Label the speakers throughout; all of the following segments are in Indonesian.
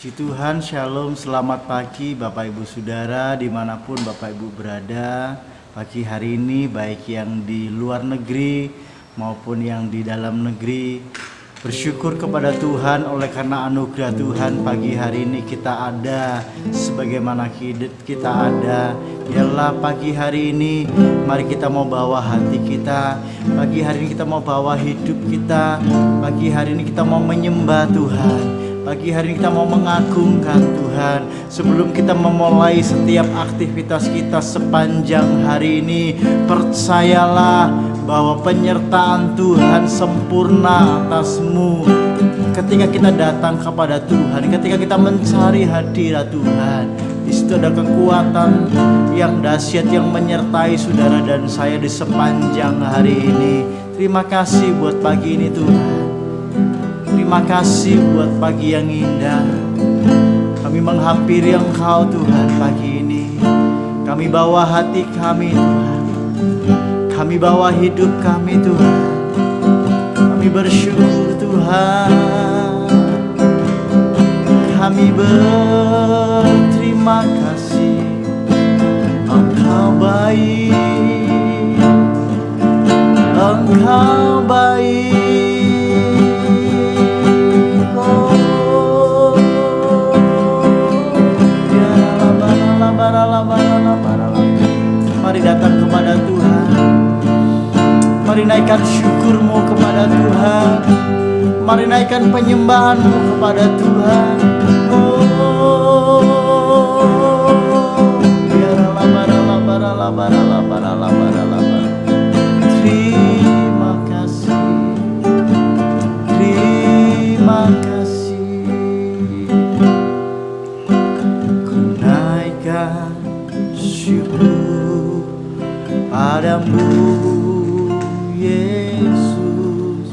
Speaker 1: Puji Tuhan, Shalom, selamat pagi Bapak Ibu Saudara dimanapun Bapak Ibu berada. Pagi hari ini baik yang di luar negeri maupun yang di dalam negeri, bersyukur kepada Tuhan oleh karena anugerah Tuhan pagi hari ini kita ada sebagaimana kita ada. Biarlah pagi hari ini mari kita mau bawa hati kita, pagi hari ini kita mau bawa hidup kita, pagi hari ini kita mau menyembah Tuhan. Pagi hari ini kita mau mengagungkan Tuhan. Sebelum kita memulai setiap aktivitas kita sepanjang hari ini, percayalah bahwa penyertaan Tuhan sempurna atasmu. Ketika kita datang kepada Tuhan, ketika kita mencari hadirat Tuhan, di situ ada kekuatan yang dahsyat yang menyertai saudara dan saya di sepanjang hari ini. Terima kasih buat pagi ini Tuhan. Terima kasih buat pagi yang indah. Kami menghampiri Engkau Tuhan pagi ini. Kami bawa hati kami Tuhan. Kami bawa hidup kami Tuhan. Kami bersyukur Tuhan. Kami berterima kasih. Engkau baik. Engkau baik. Mari datang kepada Tuhan. Mari naikkan syukurmu kepada Tuhan. Mari naikkan penyembahanmu kepada Tuhan. Terima kasih. Terima kasih. Ku naikkan syukur padamu Yesus,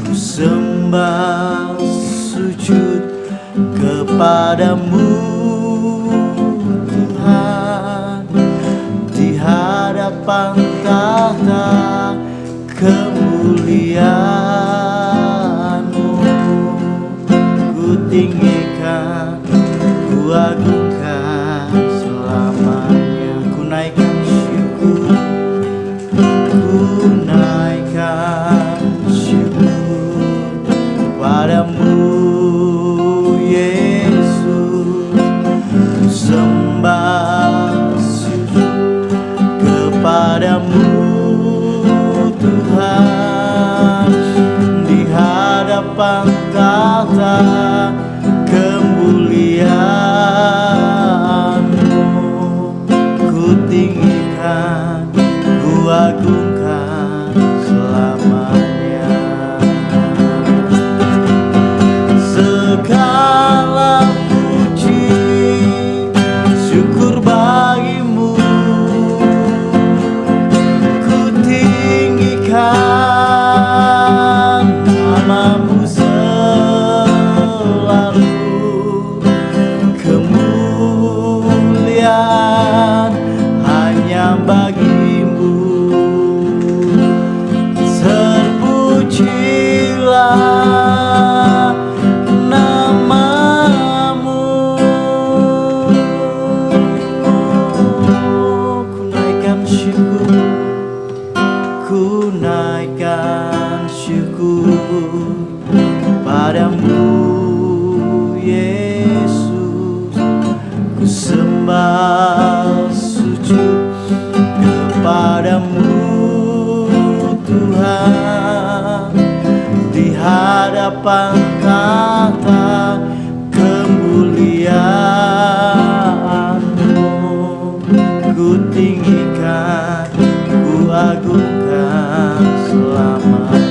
Speaker 1: ku sembah sujud kepadamu Tuhan, di hadapan tahta kemuliaan-Mu. Ku tinggikan, ku agungkan selamanya. Ku naikkan syukur, ku naikkan syukur padamu Yesus, ku sembah sujud kepadamu Tuhan, di hadapan tahta kemuliaan-Mu. Ku tinggikan, ku agungkan selamanya. Segala puji syukur bagimu, ku tinggikan namamu selalu. Kemuliaan hanya bagimu, terpujilah namamu. Ku naikkan syukur, ku naikkan syukur padamu Yesus, ku sembah sujud kepadamu Tuhan, di hadapan tahta kemuliaan-Mu. Ku tinggikan, ku agungkan selamanya.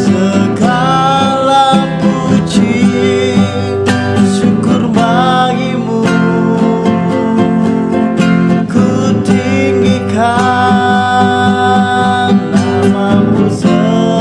Speaker 1: Segala puji syukur bagimu, ku tinggikan namamu selalu.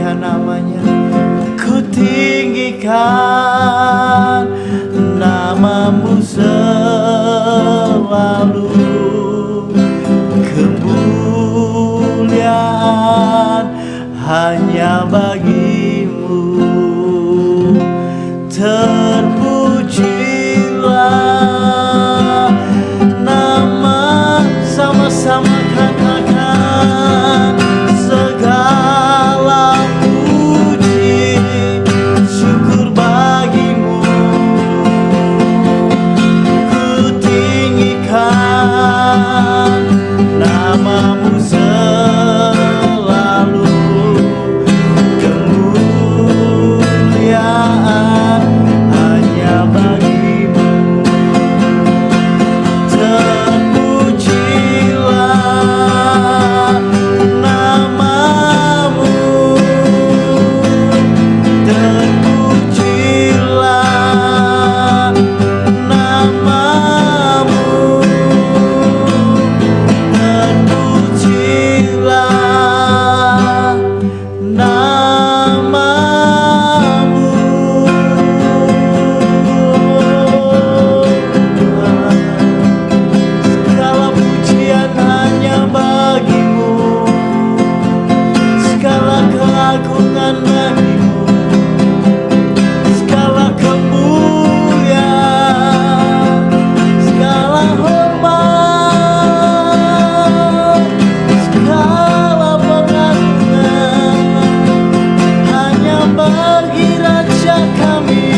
Speaker 1: tinggikan namanya, ku tinggikan namamu selalu. Kemuliaan hanya bagimu, terpujilah nama, sama-sama katakan segala puji syukur bagimu, ku tinggikan namamu selalu. Kemuliaan hanya bagimu, terpujilah namamu, terpujilah namamu, terpujilah namamu. Segala pujian hanya bagimu, segala keagungan bagimu, segala kemuliaan, segala hormat, segala pengagungan hanya bagi Raja kami.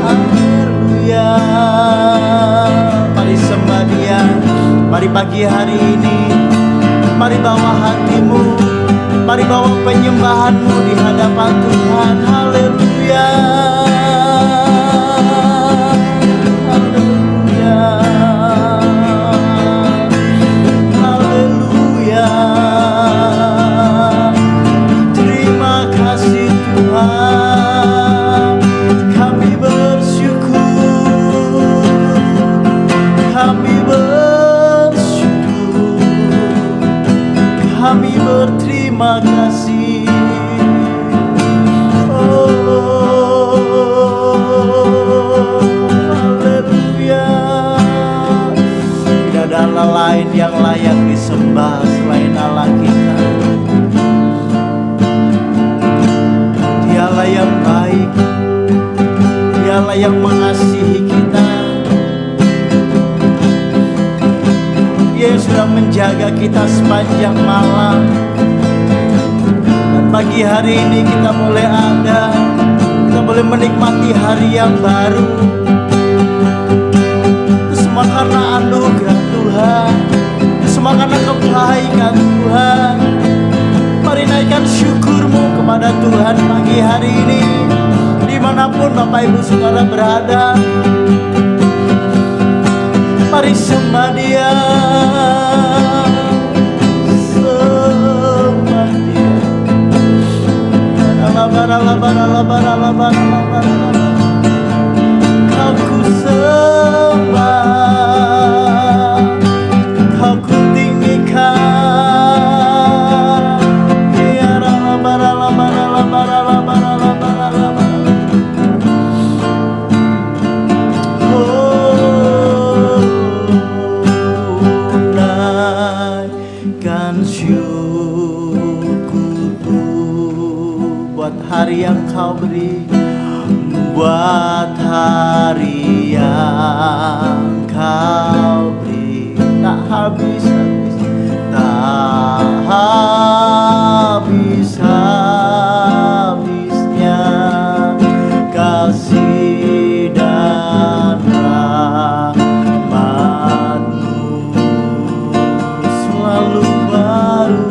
Speaker 1: Haleluya. Mari sembah Dia, mari pagi hari ini, mari bawa hatimu, mari bawa penyembahanmu di hadapan Tuhan. Haleluya. Haleluya. Haleluya. Terima kasih Tuhan, kami bersyukur, kami bersyukur, kami berterima kasih. Oh, haleluya. Tidak ada Allah lain yang layak disembah selain Allah kita. Dialah yang baik, Dialah yang mengasihi kita. Dia yang sudah menjaga kita sepanjang malam, dan pagi hari ini kita boleh ada, kita boleh menikmati hari yang baru. Itu semua karena anugerah Tuhan, itu semua karena kebaikan Tuhan. Mari naikkan syukurmu kepada Tuhan pagi hari ini, dimanapun Bapak Ibu Saudara berada. Mari sembah Dia, sembah Dia. Kau ku sembah, Kau ku tinggikan. Ya naikkan syukurku buat hari yang Kau beri, buat hari yang Kau beri. Tak habis-habis, tak habis-habisnya kasih dan rahmat-Mu selalu baru,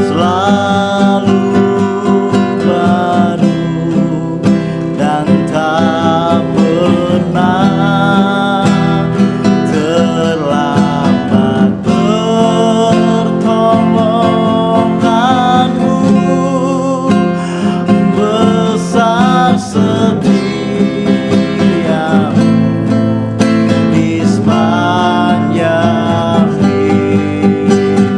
Speaker 1: selalu baru, dan tak pernah terlambat pertolongan-Mu. Besar setia-Mu di sepanjang hidup.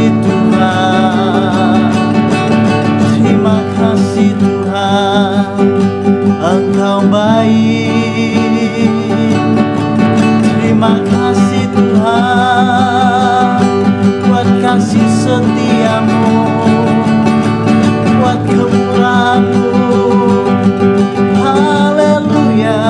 Speaker 1: kasih Tuhan, terima kasih Tuhan, Engkau baik. Terima kasih Tuhan buat kasih setiamu, buat kemurahan-Mu. Haleluya.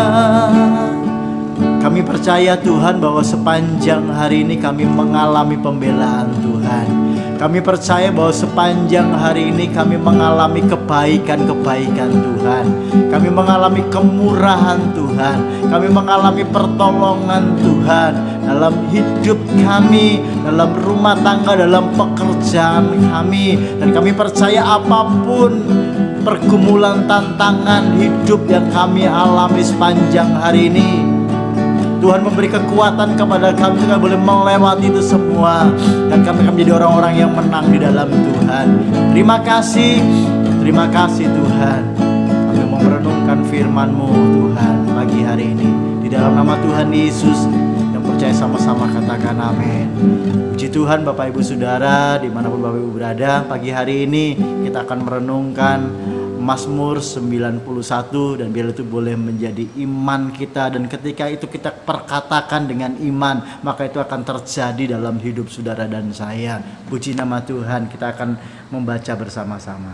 Speaker 1: Kami percaya Tuhan bahwa sepanjang hari ini kami mengalami pembelaan Tuhan. Kami percaya bahwa sepanjang hari ini kami mengalami kebaikan-kebaikan Tuhan. Kami mengalami kemurahan Tuhan. Kami mengalami pertolongan Tuhan dalam hidup kami, dalam rumah tangga, dalam pekerjaan kami. Dan kami percaya apapun pergumulan, tantangan hidup yang kami alami sepanjang hari ini, Tuhan memberi kekuatan kepada kami untuk boleh melewati itu semua, dan kami akan menjadi orang-orang yang menang di dalam Tuhan. Terima kasih Tuhan. Kami mau merenungkan firman-Mu Tuhan pagi hari ini. Di dalam nama Tuhan Yesus, yang percaya sama-sama katakan amin. Puji Tuhan Bapak Ibu Saudara, dimanapun Bapak Ibu berada, pagi hari ini kita akan merenungkan Mazmur 91, dan biar itu boleh menjadi iman kita, dan ketika itu kita perkatakan dengan iman, maka itu akan terjadi dalam hidup saudara dan saya. Puji nama Tuhan. Kita akan membaca bersama-sama.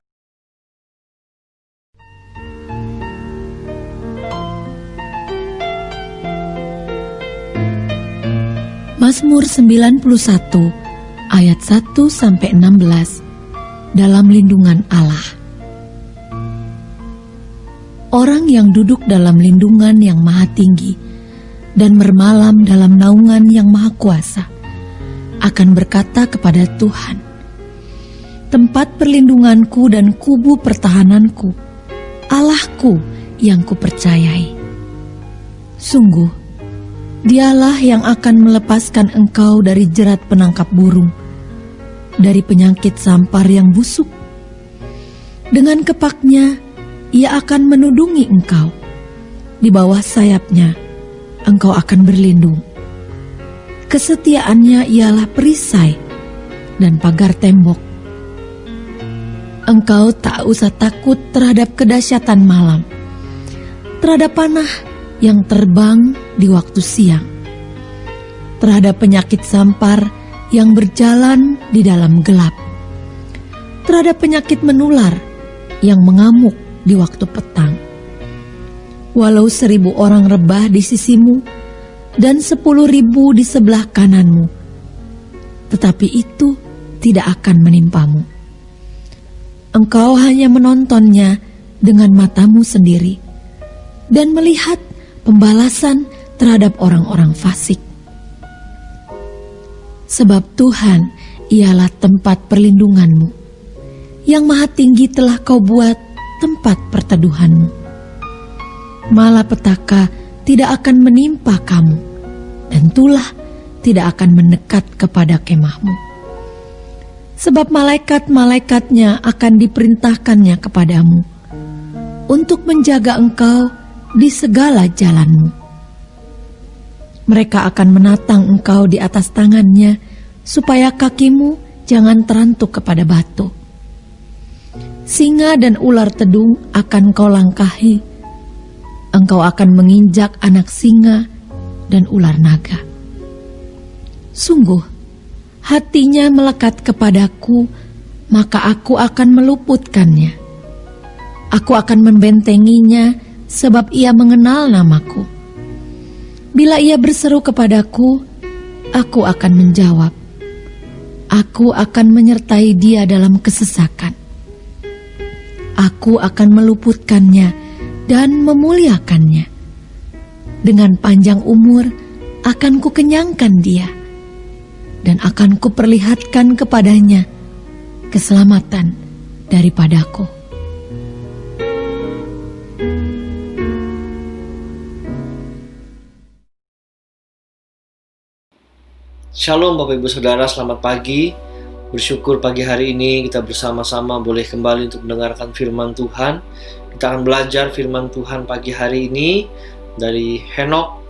Speaker 2: Mazmur 91 ayat 1-16 dalam lindungan Allah. Orang yang duduk dalam lindungan yang maha tinggi dan bermalam dalam naungan yang maha kuasa akan berkata kepada Tuhan, tempat perlindunganku dan kubu pertahananku, Allahku yang kupercayai. Sungguh, Dialah yang akan melepaskan engkau dari jerat penangkap burung, dari penyakit sampar yang busuk. Dengan kepaknya, Ia akan menudungi engkau. Di bawah sayapnya, engkau akan berlindung. Kesetiaannya ialah perisai dan pagar tembok. Engkau tak usah takut terhadap kedahsyatan malam, terhadap panah yang terbang di waktu siang, terhadap penyakit sampar yang berjalan di dalam gelap, terhadap penyakit menular yang mengamuk di waktu petang. Walau 1.000 orang rebah di sisimu dan 10.000 di sebelah kananmu, tetapi itu tidak akan menimpamu. Engkau hanya menontonnya dengan matamu sendiri dan melihat pembalasan terhadap orang-orang fasik. Sebab Tuhan ialah tempat perlindunganmu, yang maha tinggi telah kau buat tempat perteduhanmu. Malapetaka tidak akan menimpa kamu, dan tulah tidak akan mendekat kepada kemahmu. Sebab malaikat-malaikatnya akan diperintahkannya kepadamu, untuk menjaga engkau di segala jalanmu. Mereka akan menatang engkau di atas tangannya, supaya kakimu jangan terantuk kepada batu. Singa dan ular tedung akan kau langkahi. Engkau akan menginjak anak singa dan ular naga. Sungguh, hatinya melekat kepadaku, maka aku akan meluputkannya. Aku akan membentenginya, sebab ia mengenal namaku. Bila ia berseru kepadaku, aku akan menjawab. Aku akan menyertai dia dalam kesesakan. Aku akan meluputkannya dan memuliakannya. Dengan panjang umur akan kukenyangkan dia, dan akan kuperlihatkan kepadanya keselamatan daripadaku.
Speaker 3: Shalom Bapak Ibu Saudara, selamat pagi. Bersyukur pagi hari ini kita bersama-sama boleh kembali untuk mendengarkan firman Tuhan. Kita akan belajar firman Tuhan pagi hari ini dari Henokh,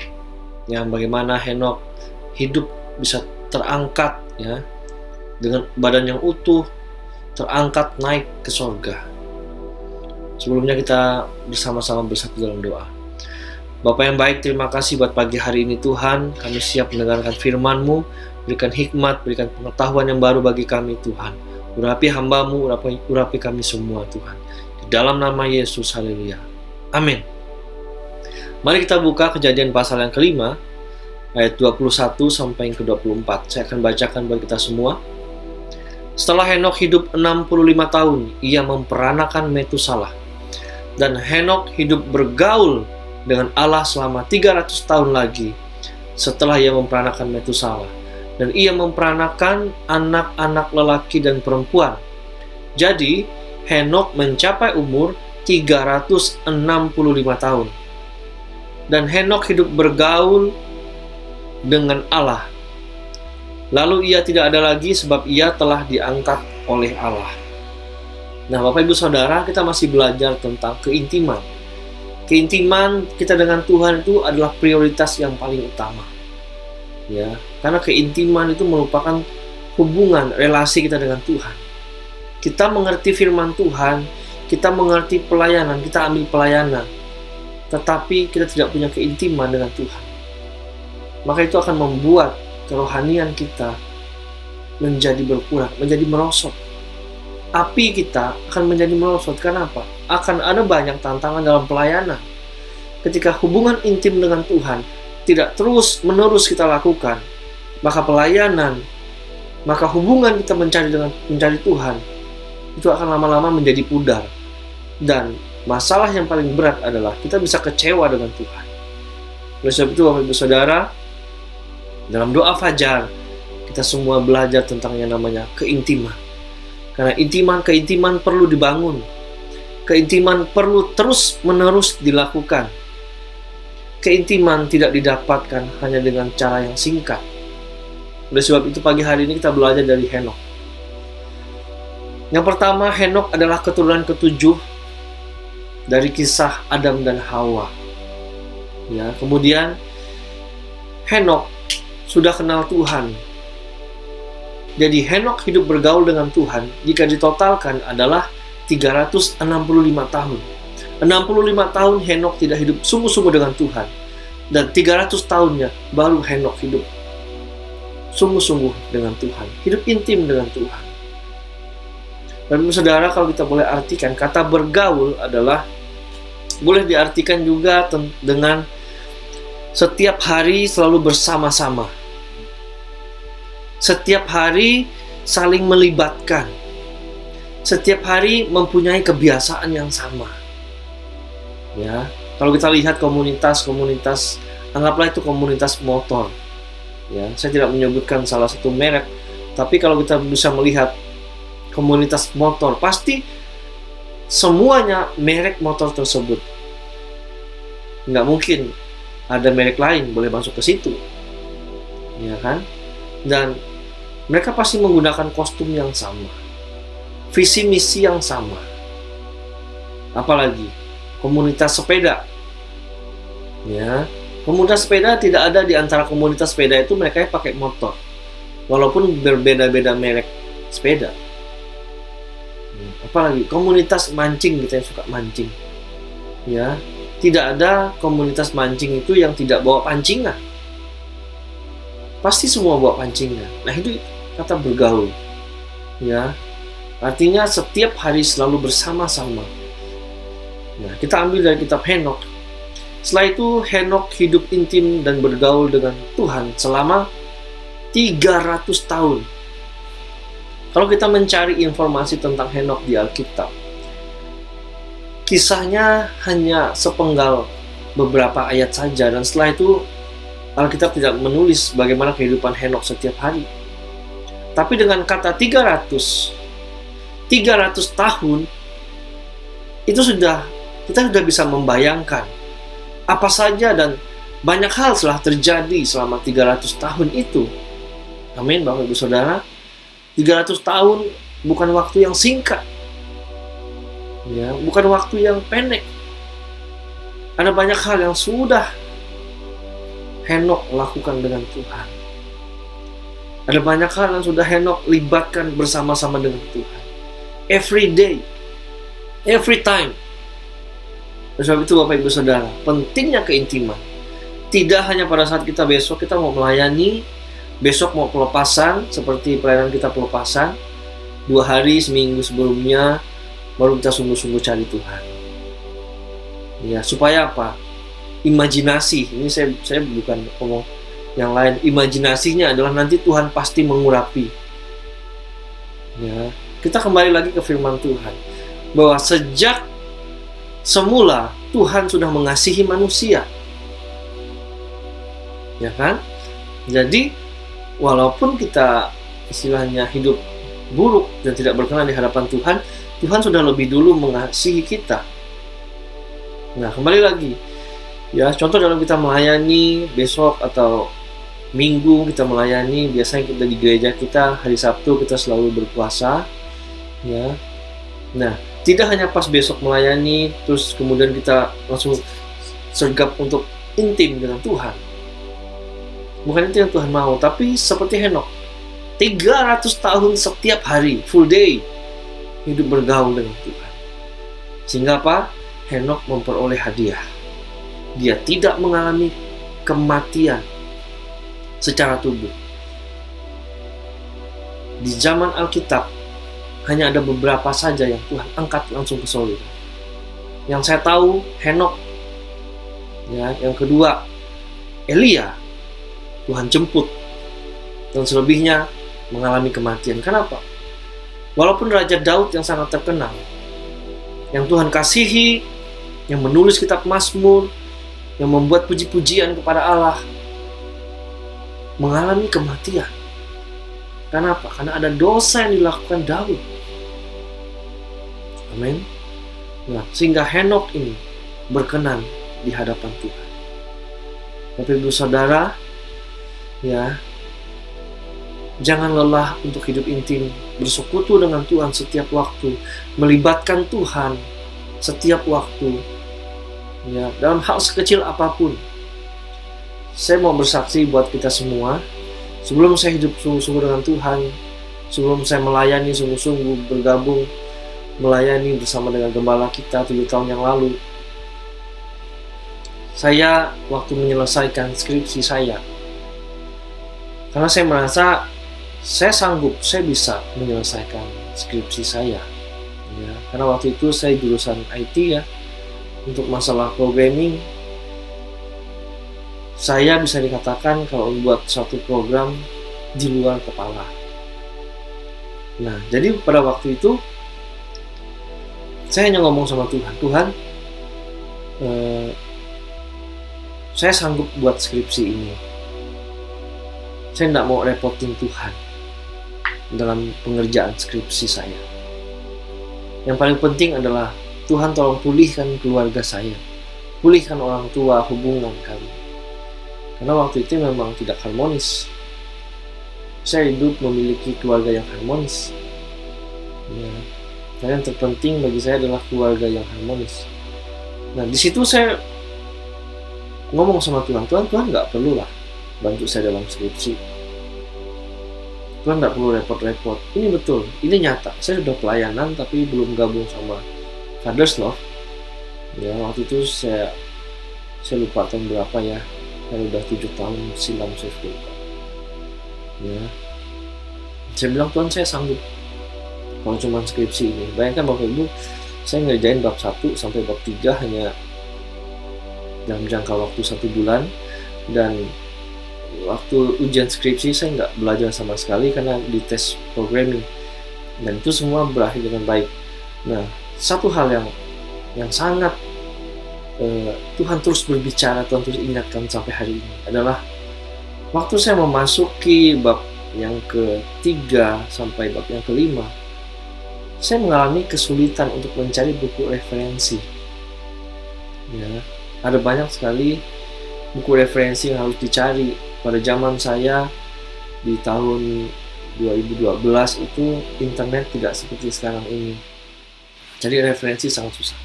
Speaker 3: yang bagaimana Henokh hidup bisa terangkat ya dengan badan yang utuh, terangkat naik ke sorga. Sebelumnya kita bersama-sama bersatu dalam doa. Bapa yang baik, terima kasih buat pagi hari ini Tuhan. Kami siap mendengarkan firman-Mu. Berikan hikmat, berikan pengetahuan yang baru bagi kami Tuhan. Urapi hamba-Mu, urapi kami semua Tuhan. Di dalam nama Yesus, haleluya. Amin. Mari kita buka Kejadian pasal yang kelima, ayat 21 sampai yang ke-24. Saya akan bacakan bagi kita semua. Setelah Henok hidup 65 tahun, ia memperanakan Metusalah. Dan Henok hidup bergaul dengan Allah selama 300 tahun lagi setelah ia memperanakan Metusalah. Dan ia memperanakan anak-anak lelaki dan perempuan. Jadi, Henok mencapai umur 365 tahun. Dan Henok hidup bergaul dengan Allah. Lalu ia tidak ada lagi sebab ia telah diangkat oleh Allah. Nah, Bapak Ibu Saudara, kita masih belajar tentang keintiman. Keintiman kita dengan Tuhan itu adalah prioritas yang paling utama. Ya, karena keintiman itu merupakan hubungan relasi kita dengan Tuhan. Kita mengerti firman Tuhan, kita mengerti pelayanan, kita ambil pelayanan. Tetapi kita tidak punya keintiman dengan Tuhan. Maka itu akan membuat kerohanian kita menjadi berkurang, menjadi merosot. Api kita akan menjadi merosot. Kenapa? Akan ada banyak tantangan dalam pelayanan. Ketika hubungan intim dengan Tuhan tidak terus-menerus kita lakukan, maka pelayanan, maka hubungan kita mencari Tuhan itu akan lama-lama menjadi pudar. Dan masalah yang paling berat adalah kita bisa kecewa dengan Tuhan. Oleh sebab itu, Bapak Ibu Saudara, dalam doa fajar, kita semua belajar tentang yang namanya keintiman. Karena keintiman perlu dibangun. Keintiman perlu terus-menerus dilakukan. Keintiman tidak didapatkan hanya dengan cara yang singkat. Oleh sebab itu, pagi hari ini kita belajar dari Henok. Yang pertama, Henok adalah keturunan ketujuh dari kisah Adam dan Hawa. Ya, kemudian Henok sudah kenal Tuhan. Jadi Henok hidup bergaul dengan Tuhan jika ditotalkan adalah 365 tahun. 65 tahun Henok tidak hidup sungguh-sungguh dengan Tuhan. Dan 300 tahunnya baru Henok hidup sungguh-sungguh dengan Tuhan. Hidup intim dengan Tuhan. Dan saudara, kalau kita boleh artikan, kata bergaul adalah boleh diartikan juga dengan setiap hari selalu bersama-sama. Setiap hari saling melibatkan. Setiap hari mempunyai kebiasaan yang sama. Ya, kalau kita lihat komunitas, anggaplah itu komunitas motor. Ya, saya tidak menyebutkan salah satu merek, tapi kalau kita bisa melihat komunitas motor, pasti semuanya merek motor tersebut. Nggak mungkin ada merek lain boleh masuk ke situ, ya kan? Dan mereka pasti menggunakan kostum yang sama, visi misi yang sama. Apalagi komunitas sepeda, ya, komunitas sepeda tidak ada di antara komunitas sepeda itu mereka pakai motor, walaupun berbeda-beda merek sepeda. Apalagi komunitas mancing, kita yang suka mancing, ya. Tidak ada komunitas mancing itu yang tidak bawa pancingan. Pasti semua bawa pancingan. Nah, itu kata bergaul. Ya. Artinya setiap hari selalu bersama-sama. Nah, kita ambil dari kitab Henok. Setelah itu Henok hidup intim dan bergaul dengan Tuhan selama 300 tahun. Kalau kita mencari informasi tentang Henok di Alkitab, kisahnya hanya sepenggal beberapa ayat saja, dan setelah itu Alkitab tidak menulis bagaimana kehidupan Henok setiap hari. Tapi dengan kata 300 tahun, itu kita sudah bisa membayangkan apa saja dan banyak hal telah terjadi selama 300 tahun itu. Amin, Bapak Ibu Saudara. 300 tahun bukan waktu yang singkat. Ya, bukan waktu yang pendek. Ada banyak hal yang sudah Henok lakukan dengan Tuhan. Ada banyak hal yang sudah Henokh libatkan bersama-sama dengan Tuhan. Every day, every time. Oleh sebab itu Bapak Ibu Saudara, pentingnya keintiman. Tidak hanya pada saat kita besok kita mau melayani, besok mau pelepasan, seperti pelayanan kita pelepasan, 2 hari seminggu sebelumnya baru kita sungguh-sungguh cari Tuhan. Ya, supaya apa? Imajinasi, ini saya bukan ngomong yang lain. Imajinasinya adalah nanti Tuhan pasti mengurapi. Ya, kita kembali lagi ke firman Tuhan bahwa sejak semula Tuhan sudah mengasihi manusia. Ya kan? Jadi walaupun kita istilahnya hidup buruk dan tidak berkenan di hadapan Tuhan, Tuhan sudah lebih dulu mengasihi kita. Nah, kembali lagi. Ya, contoh dalam kita melayani besok atau Minggu kita melayani, biasanya kita di gereja kita hari Sabtu kita selalu berpuasa. Ya. Nah, tidak hanya pas besok melayani terus kemudian kita langsung sergap untuk intim dengan Tuhan. Bukan itu yang Tuhan mau, tapi seperti Henokh, 300 tahun setiap hari, full day, hidup bergaul dengan Tuhan. Sehingga apa? Henokh memperoleh hadiah. Dia tidak mengalami kematian secara tubuh. Di zaman Alkitab, hanya ada beberapa saja yang Tuhan angkat langsung ke sorga. Yang saya tahu, Henokh. Ya, yang kedua, Elia. Tuhan jemput. Dan selebihnya mengalami kematian. Kenapa? Walaupun Raja Daud yang sangat terkenal, yang Tuhan kasihi, yang menulis kitab Mazmur, yang membuat puji-pujian kepada Allah, mengalami kematian. Kenapa? Karena ada dosa yang dilakukan Daud. Amin. Nah, sehingga Henokh ini berkenan di hadapan Tuhan. Bapak Ibu Saudara, ya, jangan lelah untuk hidup intim, bersekutu dengan Tuhan setiap waktu, melibatkan Tuhan setiap waktu, ya, dalam hal sekecil apapun. Saya mau bersaksi buat kita semua, sebelum saya hidup sungguh-sungguh dengan Tuhan, sebelum saya melayani sungguh-sungguh, bergabung melayani bersama dengan gembala kita 7 tahun yang lalu, saya waktu menyelesaikan skripsi saya, karena saya merasa saya sanggup, saya bisa menyelesaikan skripsi saya. Ya, karena waktu itu saya jurusan IT ya, untuk masalah programming, saya bisa dikatakan kalau membuat suatu program di luar kepala. Nah, jadi pada waktu itu saya hanya ngomong sama Tuhan, Tuhan, saya sanggup buat skripsi ini. Saya tidak mau repotin Tuhan dalam pengerjaan skripsi saya. Yang paling penting adalah Tuhan tolong pulihkan keluarga saya, pulihkan orang tua, hubungan kami. Karena waktu itu memang tidak harmonis. Saya hidup memiliki keluarga yang harmonis. Ya. Dan yang terpenting bagi saya adalah keluarga yang harmonis. Nah, di situ saya ngomong sama Tuhan, Tuhan nggak perlu lah bantu saya dalam skripsi. Tuhan nggak perlu repot-repot. Ini betul, ini nyata. Saya sudah pelayanan tapi belum gabung sama Father's Love. Ya, waktu itu saya lupa tahun berapa ya. Saya udah 7 tahun silam saya lupa. Ya. Saya bilang, Tuhan, saya sanggup kalau cuma skripsi ini. Bayangkan Bapak Ibu, saya ngerjain bab 1 sampai bab 3 hanya dalam jangka waktu 1 bulan, dan waktu ujian skripsi saya nggak belajar sama sekali karena di tes programming, dan itu semua berakhir dengan baik. Nah, satu hal yang sangat Tuhan terus berbicara, Tuhan terus ingatkan sampai hari ini adalah waktu saya memasuki bab yang ke-3 sampai bab yang ke-5, saya mengalami kesulitan untuk mencari buku referensi. Ya, ada banyak sekali buku referensi yang harus dicari. Pada zaman saya di tahun 2012 itu internet tidak seperti sekarang ini. Cari referensi sangat susah.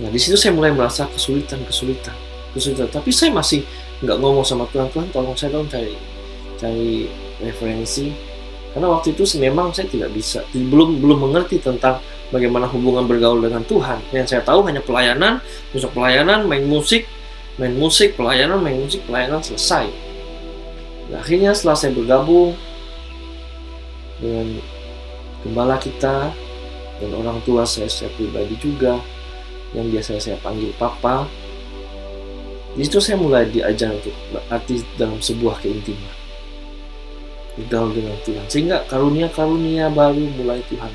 Speaker 3: Nah, di situ saya mulai merasa kesulitan. Tapi saya masih nggak ngomong sama Tuhan, Tuhan tolong saya dong cari referensi. Karena waktu itu memang saya tidak bisa, belum mengerti tentang bagaimana hubungan bergaul dengan Tuhan. Yang saya tahu hanya pelayanan, besok pelayanan, main musik, pelayanan, selesai. Nah, akhirnya setelah saya bergabung dengan gembala kita dan orang tua saya secara pribadi juga, yang biasa saya panggil Papa, di situ saya mulai diajar untuk berarti dalam sebuah keintiman, bergaul dengan Tuhan, sehingga karunia-karunia baru mulai Tuhan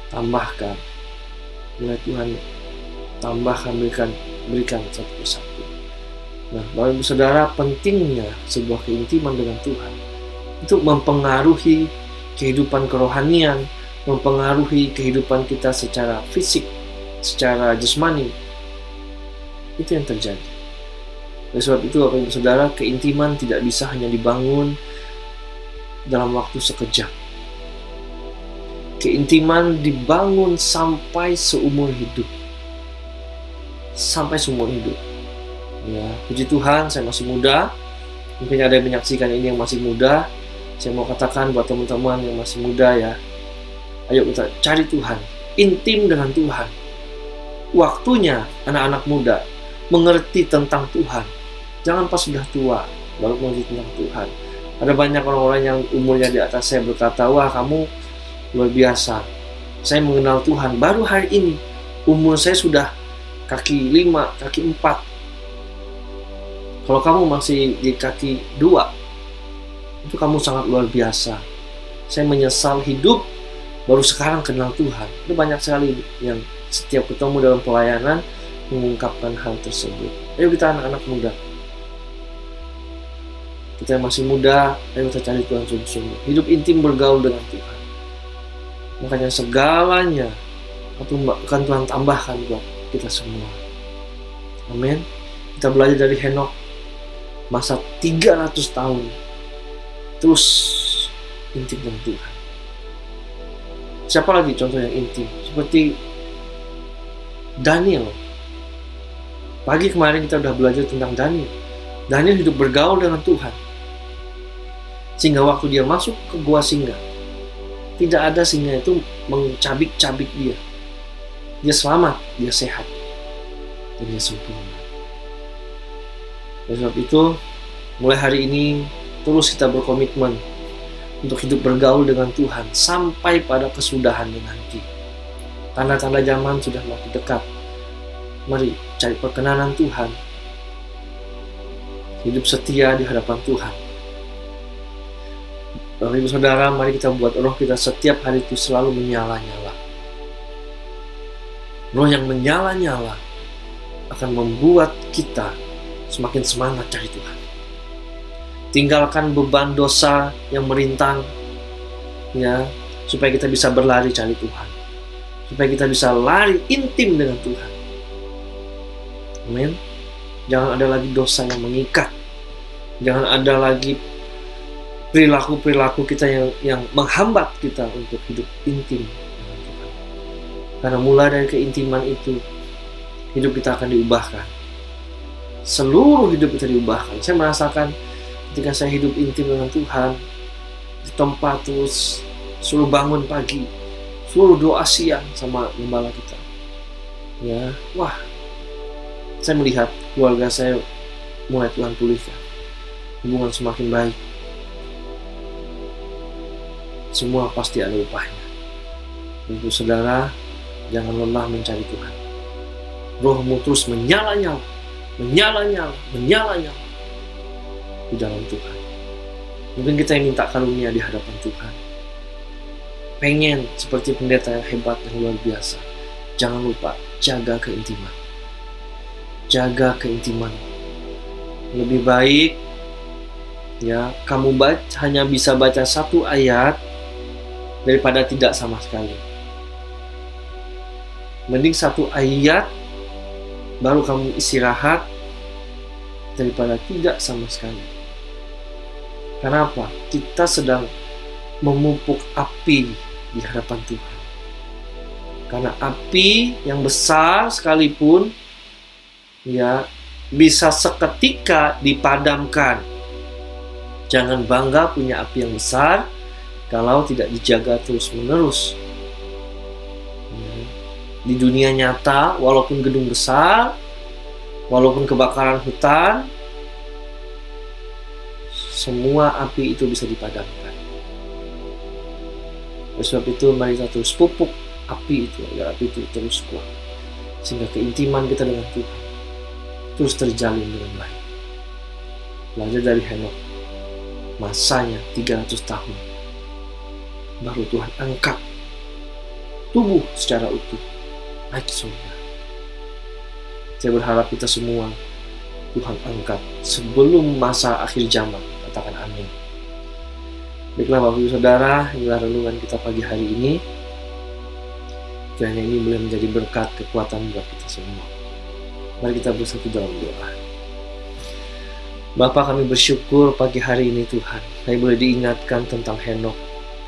Speaker 3: tambahkan, berikan satu persatu. Nah, Bapak Ibu Saudara, pentingnya sebuah keintiman dengan Tuhan itu mempengaruhi kehidupan kerohanian, mempengaruhi kehidupan kita secara fisik, secara jasmani. Itu yang terjadi. Oleh sebab itu, Bapak Ibu Saudara, keintiman tidak bisa hanya dibangun dalam waktu sekejap. Keintiman dibangun sampai seumur hidup. Ya, puji Tuhan, saya masih muda. Mungkin ada yang menyaksikan ini yang masih muda. Saya mau katakan buat teman-teman yang masih muda, ya, ayo kita cari Tuhan, intim dengan Tuhan. Waktunya anak-anak muda mengerti tentang Tuhan. Jangan pas sudah tua baru mengerti tentang Tuhan. Ada banyak orang-orang yang umurnya di atas saya berkata, wah kamu luar biasa, saya mengenal Tuhan baru hari ini, umur saya sudah kaki 5, kaki 4. Kalau kamu masih di kaki 2, itu kamu sangat luar biasa. Saya menyesal hidup baru sekarang kenal Tuhan. Itu banyak sekali yang setiap ketemu dalam pelayanan mengungkapkan hal tersebut. Ayo kita anak-anak muda, kita yang masih muda, ayo kita cari Tuhan sungguh-sungguh. Hidup intim bergaul dengan Tuhan. Makanya segalanya akan Tuhan tambahkan buat kita semua. Amin. Kita belajar dari Henokh, masa 300 tahun terus intim dengan Tuhan. Siapa lagi contoh yang intim? Seperti Daniel. Pagi kemarin kita udah belajar tentang Daniel. Daniel hidup bergaul dengan Tuhan, sehingga waktu dia masuk ke gua singa, tidak ada singa itu mencabik-cabik dia. Dia selamat, dia sehat, dan dia sempurna. Oleh sebab itu, mulai hari ini terus kita berkomitmen untuk hidup bergaul dengan Tuhan sampai pada kesudahannya nanti. Tanda-tanda zaman sudah makin dekat. Mari cari perkenanan Tuhan, hidup setia di hadapan Tuhan. Bapak Ibu Saudara, mari kita buat roh kita setiap hari itu selalu menyala-nyala. Roh yang menyala-nyala akan membuat kita semakin semangat cari Tuhan. Tinggalkan beban dosa yang merintang, ya, supaya kita bisa berlari cari Tuhan, supaya kita bisa lari intim dengan Tuhan. Amin. Jangan ada lagi dosa yang mengikat. Jangan ada lagi perilaku-perilaku kita yang menghambat kita untuk hidup intim dengan Tuhan. Karena mulai dari keintiman itu, hidup kita akan diubahkan. Seluruh hidup kita diubahkan. Saya merasakan ketika saya hidup intim dengan Tuhan, di tempat terus suruh bangun pagi, suruh doa siang sama gembala kita. Ya, wah, saya melihat keluarga saya mulai Tuhan pulihkan. Hubungan semakin baik. Semua pasti ada upahnya. Ibu saudara, jangan lelah mencari Tuhan. Rohmu terus menyala-nyala di dalam Tuhan. Mungkin kita yang minta karunia di hadapan Tuhan, pengen seperti pendeta yang hebat, yang luar biasa. Jangan lupa jaga keintiman. Lebih baik, ya, kamu hanya bisa baca 1 ayat daripada tidak sama sekali. Mending 1 ayat baru kamu istirahat daripada tidak sama sekali. Kenapa? Kita sedang memupuk api di hadapan Tuhan. Karena api yang besar sekalipun, ya, bisa seketika dipadamkan. Jangan bangga punya api yang besar kalau tidak dijaga terus-menerus. Di dunia nyata, walaupun gedung besar, walaupun kebakaran hutan, semua api itu bisa dipadamkan. Oleh sebab itu, mari kita terus pupuk api itu, agar api itu terus kuat. Sehingga keintiman kita dengan Tuhan terus terjalin dengan baik. Belajar dari Henokh, masanya 300 tahun. Baru Tuhan angkat tubuh secara utuh naik ke surga. Saya berharap kita semua Tuhan angkat sebelum masa akhir zaman. Katakan amin. Baiklah Bapak Ibu Saudara, inilah renungan kita pagi hari ini. Kiranya ini boleh menjadi berkat kekuatan buat kita semua. Mari kita bersatu dalam doa. Bapa, kami bersyukur pagi hari ini Tuhan. Kami boleh diingatkan tentang Henokh.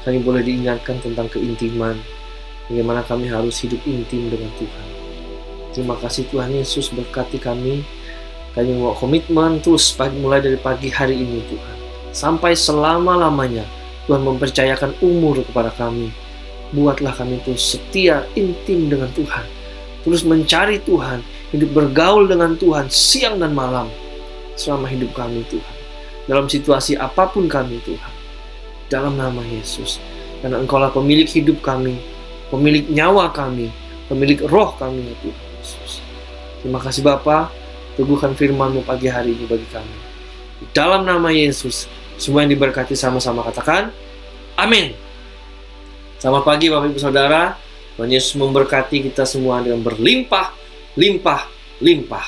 Speaker 3: Kami boleh diingatkan tentang keintiman. Bagaimana kami harus hidup intim dengan Tuhan. Terima kasih Tuhan Yesus, berkati kami. Kami mau komitmen terus mulai dari pagi hari ini Tuhan. Sampai selama-lamanya Tuhan mempercayakan umur kepada kami. Buatlah kami terus setia, intim dengan Tuhan. Terus mencari Tuhan, hidup bergaul dengan Tuhan siang dan malam. Selama hidup kami Tuhan. Dalam situasi apapun kami Tuhan. Dalam nama Yesus. Karena Engkaulah pemilik hidup kami, pemilik nyawa kami, pemilik roh kami ya Tuhan Yesus. Terima kasih Bapa, teguhkan firman-Mu pagi hari ini bagi kami. Di dalam nama Yesus, semua yang diberkati sama-sama katakan, amin. Selamat pagi Bapak Ibu Saudara, Tuhan Yesus memberkati kita semua dengan berlimpah, limpah, limpah.